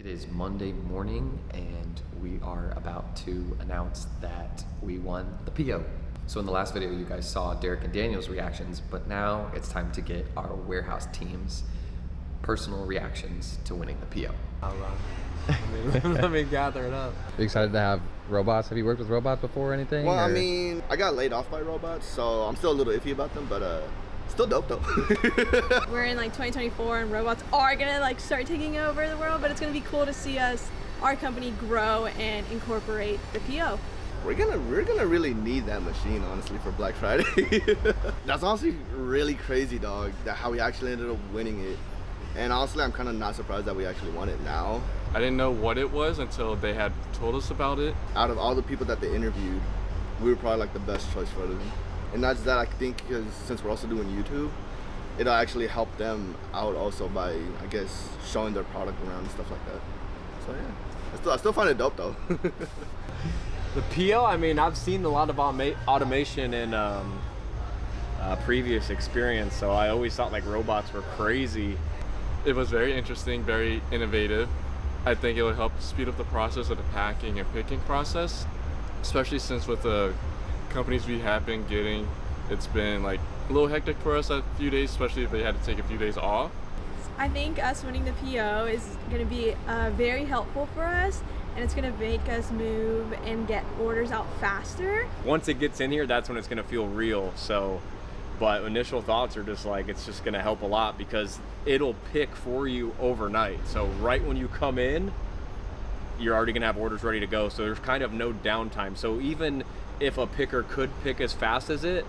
is Monday morning and we are about to announce that we won the PO. So in the last video you guys saw Derek and Daniel's reactions, but now it's time to get our warehouse team's personal reactions to winning the PO. Let me gather it up. You excited to have robots? Have you worked with robots before or anything? Well, or? I mean, I got laid off by robots, so I'm still a little iffy about them, but still dope though. We're in like 2024 and robots are gonna like start taking over the world, but it's gonna be cool to see our company grow and incorporate the PO. We're gonna really need that machine, honestly, for Black Friday. That's honestly really crazy, dog, that how we actually ended up winning it. And honestly, I'm kind of not surprised that we actually won it now. I didn't know what it was until they had told us about it. Out of all the people that they interviewed, we were probably like the best choice for them. And not just that, I think because since we're also doing YouTube, it'll actually help them out also by, I guess, showing their product around and stuff like that. So yeah, I still find it dope though. The PO, I mean, I've seen a lot of automation in previous experience, so I always thought like robots were crazy. It was very interesting, very innovative. I think it will help speed up the process of the packing and picking process, especially since with the companies we have been getting, it's been like a little hectic for us a few days, especially if they had to take a few days off. I think us winning the PO is going to be very helpful for us, and it's going to make us move and get orders out faster. Once it gets in here, that's when it's going to feel real. So, but initial thoughts are just like, it's just going to help a lot because it'll pick for you overnight. So right when you come in, you're already going to have orders ready to go. So there's kind of no downtime. So even if a picker could pick as fast as it,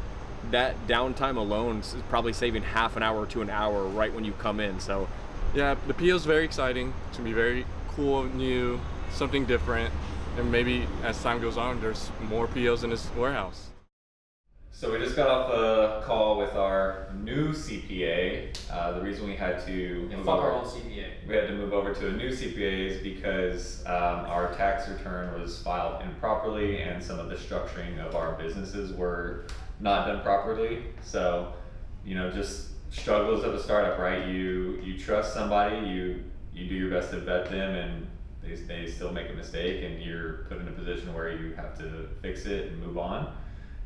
that downtime alone is probably saving half an hour to an hour right when you come in. So yeah, the PO is very exciting. It's gonna be very cool, new, something different, and maybe as time goes on, there's more POs in this warehouse. So we just got off a call with our new CPA. The reason we had to move over to a new CPA is because our tax return was filed improperly and some of the structuring of our businesses were not done properly. So, you know, just struggles of a startup, right? You trust somebody, you do your best to vet them, and they still make a mistake, and you're put in a position where you have to fix it and move on.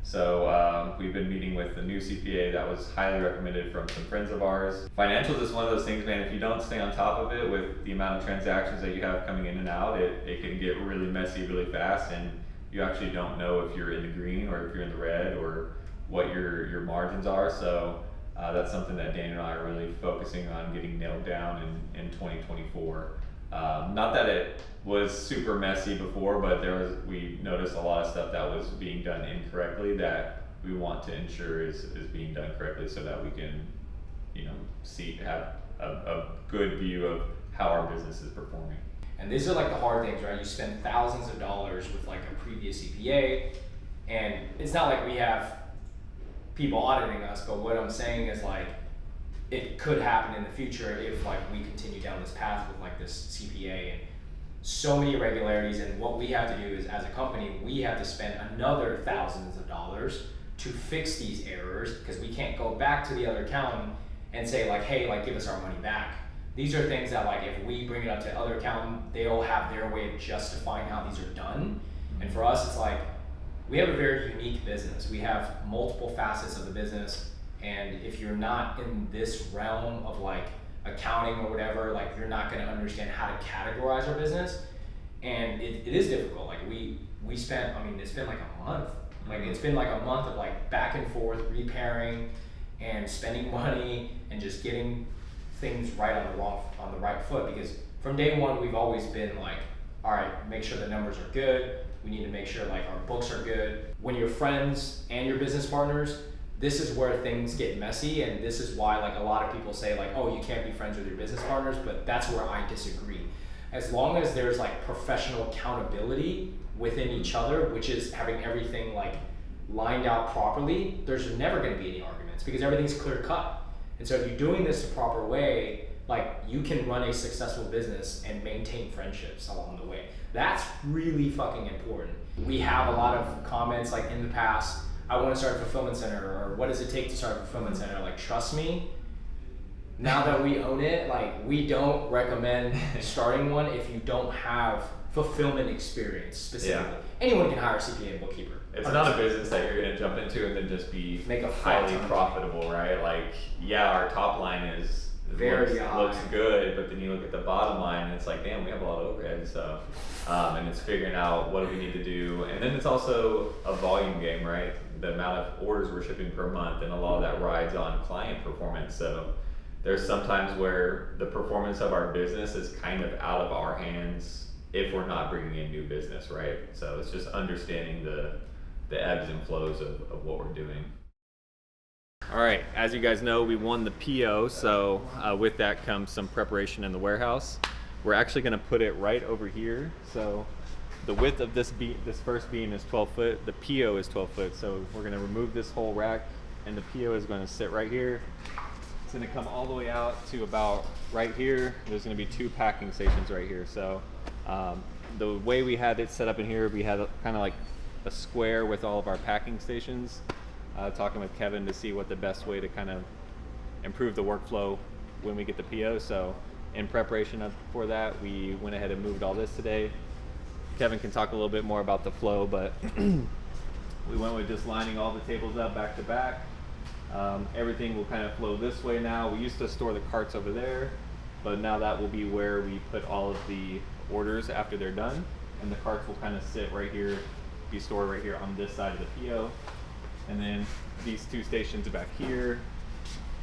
So we've been meeting with the new CPA that was highly recommended from some friends of ours. Financials is one of those things, man, if you don't stay on top of it with the amount of transactions that you have coming in and out, it can get really messy really fast, and you actually don't know if you're in the green or if you're in the red or what your margins are. So that's something that Daniel and I are really focusing on getting nailed down in 2024. Not that it was super messy before, but we noticed a lot of stuff that was being done incorrectly that we want to ensure is being done correctly so that we can, you know, have a good view of how our business is performing. And these are like the hard things, right? You spend thousands of dollars with like a previous CPA, and it's not like we have people auditing us, but what I'm saying is like, it could happen in the future if like we continue down this path with like this CPA and so many irregularities. And what we have to do is, as a company, we have to spend another thousands of dollars to fix these errors, because we can't go back to the other accountant and say like, hey, like give us our money back. These are things that like if we bring it up to other accountant, they'll have their way of justifying how these are done. And for us, it's like, we have a very unique business. We have multiple facets of the business. And if you're not in this realm of like accounting or whatever, like you're not gonna understand how to categorize our business. And it is difficult. Like we spent, I mean, it's been like a month. Like it's been like a month of like back and forth, repairing and spending money and just getting things right on the right foot. Because from day one, we've always been like, all right, make sure the numbers are good. We need to make sure like our books are good. When you're friends and your business partners, this is where things get messy, and this is why like a lot of people say like, oh, you can't be friends with your business partners, but that's where I disagree. As long as there's like professional accountability within each other, which is having everything like lined out properly, there's never gonna be any arguments because everything's clear cut. And so if you're doing this the proper way, like you can run a successful business and maintain friendships along the way. That's really fucking important. We have a lot of comments like in the past, I want to start a fulfillment center, or what does it take to start a fulfillment center? Like, trust me, now that we own it, like we don't recommend starting one if you don't have fulfillment experience specifically. Yeah. Anyone can hire a CPA and bookkeeper. It's not a business that you're gonna jump into and then just be Make a highly ton of profitable, right? Like, yeah, our top line is Very high. looks good, but then you look at the bottom line and it's like, damn, we have a lot of overhead. So, and it's figuring out what do we need to do, and then it's also a volume game, right? The amount of orders we're shipping per month, and a lot of that rides on client performance. So, there's sometimes where the performance of our business is kind of out of our hands if we're not bringing in new business, right? So it's just understanding the ebbs and flows of what we're doing. All right, as you guys know, we won the PO, so with that comes some preparation in the warehouse. We're actually gonna put it right over here. So the width of this first beam is 12 foot, the PO is 12 foot. So we're gonna remove this whole rack and the PO is gonna sit right here. It's gonna come all the way out to about right here. There's gonna be 2 packing stations right here. So the way we had it set up in here, we had kind of like a square with all of our packing stations. Talking with Kevin to see what the best way to kind of improve the workflow when we get the PO. So in preparation for that, we went ahead and moved all this today. Kevin can talk a little bit more about the flow, but we went with just lining all the tables up back to back. Everything will kind of flow this way now. We used to store the carts over there, but now that will be where we put all of the orders after they're done, and the carts will kind of sit right here, be stored right here on this side of the PO. And then these 2 stations back here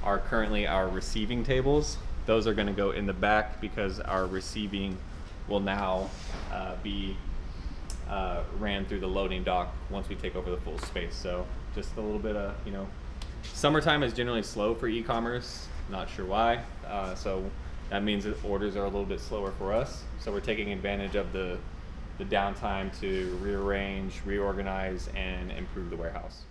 are currently our receiving tables. Those are going to go in the back because our receiving will now be ran through the loading dock once we take over the full space. So just a little bit of, summertime is generally slow for e-commerce. Not sure why. So that means that orders are a little bit slower for us. So we're taking advantage of the downtime to rearrange, reorganize, and improve the warehouse.